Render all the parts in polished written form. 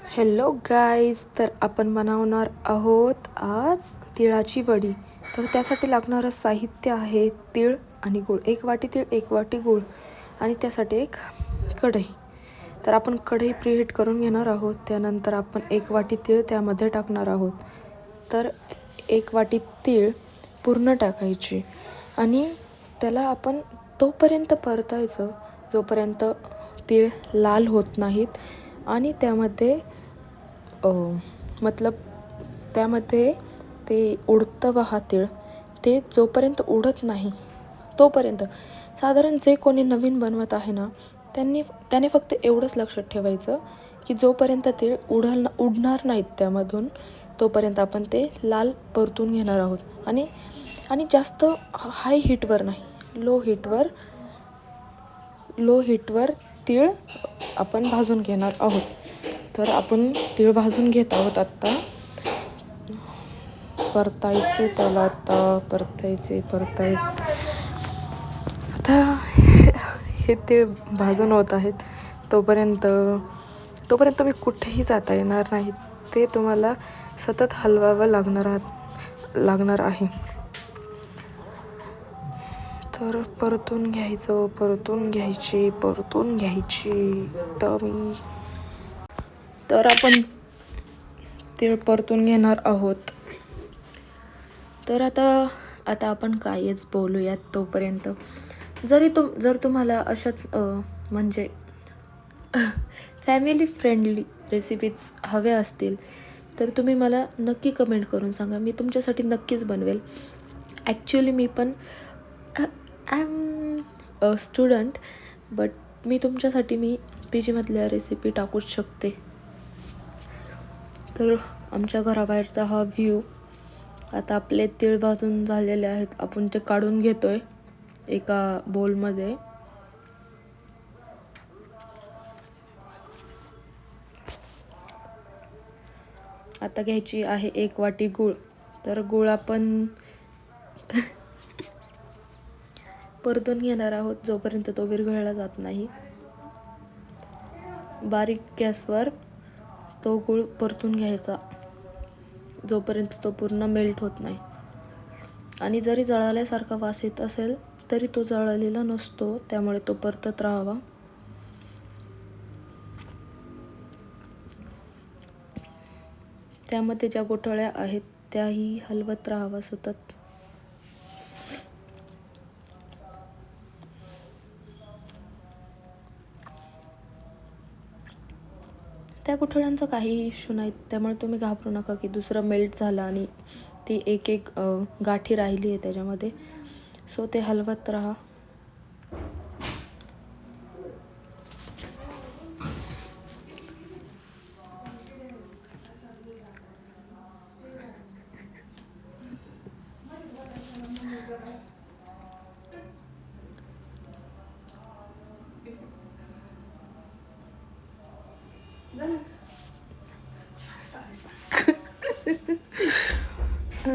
Hello guys, तर आपण बनवणार आहोत आज तिळाची वडी. तर त्यासाठी लागणारं साहित्य आहे तीळ आणि गूळ. 1 वाटी तीळ, 1 वाटी गूळ आणि त्यासाठी एक कढई. तर आपण कढई प्रीहीट करून घेणार आहोत. त्यानंतर आपण 1 वाटी तीळ त्यामध्ये टाकणार आहोत. तर 1 वाटी तीळ पूर्ण टाकायची आणि त्याला आपण तोपर्यंत परतायचं जोपर्यंत तीळ लाल होत नाहीत आणि त्यामध्ये मतलब त्यामध्ये ते उडतं बघा तीळ, ते जोपर्यंत उडत नाही तोपर्यंत. साधारण जे कोणी नवीन बनवत आहे ना त्याने फक्त एवढंच लक्षात ठेवायचं की जोपर्यंत तीळ उडणार नाहीत त्यामधून तोपर्यंत आपण ते लाल परतून घेणार आहोत. आणि जास्त हाय हीटवर नाही, लो हीटवर तीळ आपण भाजून घेणार आहोत. तर आपण तीळ भाजून घेत आहोत आत्ता. परतायचे त्याला, आता परतायचे. आता हे तीळ भाजून होत आहेत तोपर्यंत तुम्ही कुठेही जाता येणार नाही. ते तुम्हाला सतत हलवावं लागणार आहे. तर परतून घ्यायची. तर आपण तीळ परतून घेणार आहोत. तर आता आपण कायच बोलूयात तोपर्यंत. जर तुम्हाला अशाच म्हणजे फॅमिली फ्रेंडली रेसिपीज हव्या असतील तर तुम्ही मला नक्की कमेंट करून सांगा. मी तुमच्यासाठी नक्कीच बनवेल. ॲक्च्युली मी पण I am a student, but मी तुमच्यासाठी PGमधल्या रेसिपी टाकूच शकते. तर आमच्या घराबाहेरचा हा व्ह्यू. आता आपले तीळ भाजून झालेले आहेत, आपण ते काढून घेतोय एका बोलमध्ये. आता घ्यायची आहे 1 वाटी गूळ. तर गूळ आपण परतून घेणार आहोत जोपर्यंत तो विरघळला जात नाही. बारीक गॅसवर तो गूळ परतून घ्यायचा जोपर्यंत तो पूर्ण मेल्ट होत नाही. आणि जरी जळाल्यासारखा वास येत असेल तरी तो जळलेला नसतो, त्यामुळे तो परतत राहावा. त्यामध्ये ज्या गोठळ्या आहेत त्याही हलवत राहावा सतत. त्या गुठळ्यांचा काही इश्यू नाही, त्यामुळे तुम्ही घाबरू नका की दुसरं मेल्ट झालं आणि ती एक गाठी राहिली आहे त्याच्यामध्ये. सो ते हलवत राहा.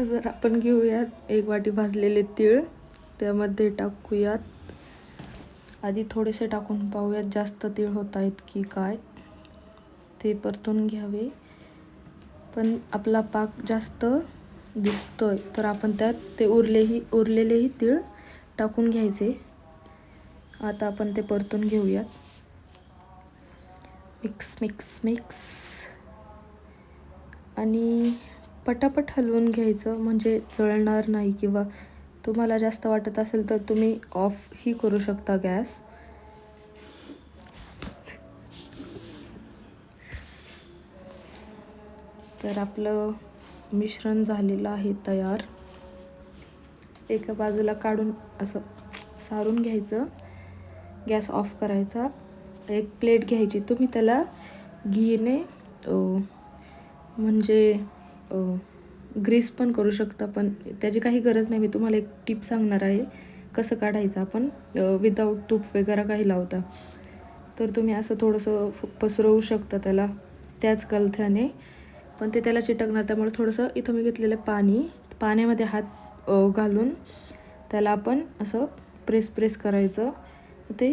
जर आपण घेऊयात 1 वाटी भाजलेले तीळ, त्यामध्ये टाकूयात. आधी थोडेसे टाकून पाहूयात जास्त तीळ होत आहेत की काय, ते परतून घ्यावे. पण आपला पाक जास्त दिसतोय तर आपण त्यात ते उरलेलेही तीळ टाकून घ्यायचे. आता आपण ते परतून घेऊयात. मिक्स आणि पटापट हलवून घ्यायचं म्हणजे जळणार नाही. किंवा तुम्हाला जास्त वाटत असेल तर तुम्ही ऑफही करू शकता गॅस. तर आपलं मिश्रण झालेलं आहे तयार. एका बाजूला काढून असं सारून घ्यायचं, गॅस ऑफ करायचा. एक प्लेट घ्यायची, तुम्ही त्याला घीने म्हणजे ग्रीस पण करू शकता, पण त्याची काही गरज नाही. मी तुम्हाला एक टिप सांगणार आहे कसं काढायचं आपण विदाऊट तूप वगैरे काही लावता. तर तुम्ही असं थोडंसं पसरवू शकता त्याला त्याच कलथ्याने, पण ते त्याला चिटकणार. त्यामुळे थोडंसं इथं मी घेतलेलं पाण्यामध्ये हात घालून त्याला आपण असं प्रेस करायचं, ते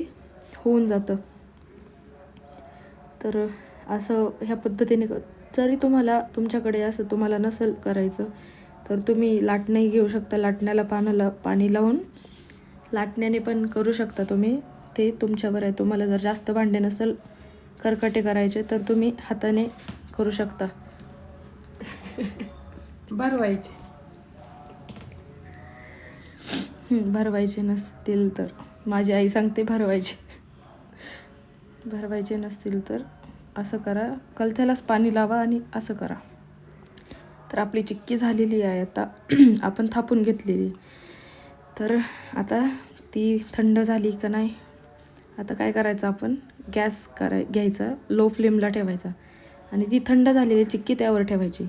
होऊन जातं. तर असं ह्या पद्धतीने जरी तुम्हाला तुमच्याकडे असं तुम्हाला नसेल करायचं तर तुम्ही लाटणंही घेऊ शकता. लाटण्याला पाणी लावून लाटण्याने पण करू शकता तुम्ही. ते तुमच्यावर आहे. तुम्हाला जर जास्त भांडे नसेल करकटे करायचे तर तुम्ही हाताने करू शकता. भरवायचे. भरवायचे नसतील तर माझी आई सांगते भरवायचे नसतील तर असं करा. कलथ्यालाच पाणी लावा आणि असं करा. तर आपली चिक्की झालेली आहे आता. आपण थापून घेतलेली. तर आता ती थंड झाली का नाही. आता काय करायचं, आपण गॅस घ्यायचा, लो फ्लेमला ठेवायचा आणि ती थंड झालेली चिक्की त्यावर ठेवायची.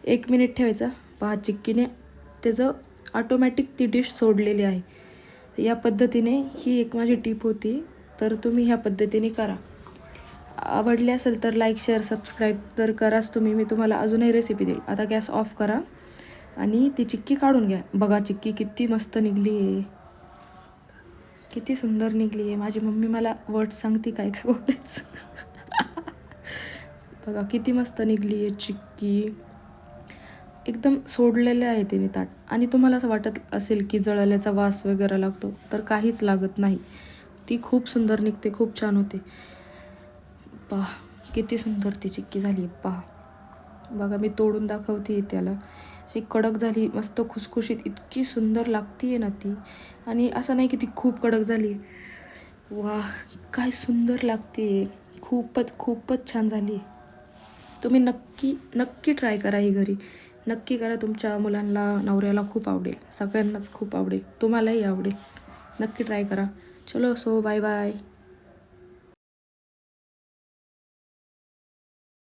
1 मिनिट ठेवायचा. पहा चिक्कीने त्याचं ऑटोमॅटिक ती डिश सोडलेली आहे. या पद्धतीने ही एक माझी टीप होती. तर तुम्ही ह्या पद्धतीने करा. आवडले असेल तर लाईक शेअर सबस्क्राईब तर कराच तुम्ही. मी तुम्हाला अजूनही रेसिपी देईल. आता गॅस ऑफ करा आणि ती चिक्की काढून घ्या. बघा चिक्की किती मस्त निघली आहे, किती सुंदर निघली आहे. माझी मम्मी मला वर्ड सांगते काय काय बोलायचं. बघा किती मस्त निघली आहे चिक्की. एकदम सोडलेले आहे तिने ताट. आणि तुम्हाला असं वाटत असेल की जळल्याचा वास वगैरे लागतो, तर काहीच लागत नाही. ती खूप सुंदर निघते, खूप छान होते. पहा किती सुंदर ती चिक्की झाली आहे. पहा बघा, मी तोडून दाखवते त्याला. अशी कडक झाली, मस्त खुसखुशीत, इतकी सुंदर लागते आहे ना ती. आणि असं नाही की ती खूप कडक झाली. वाह काय सुंदर लागते. खूपच छान झाली. तुम्ही नक्की ट्राय करा ही घरी. नक्की करा. तुमच्या मुलांना, नवऱ्याला खूप आवडेल. सगळ्यांनाच खूप आवडेल. तुम्हालाही आवडेल. नक्की ट्राय करा. चलो सो बाय बाय.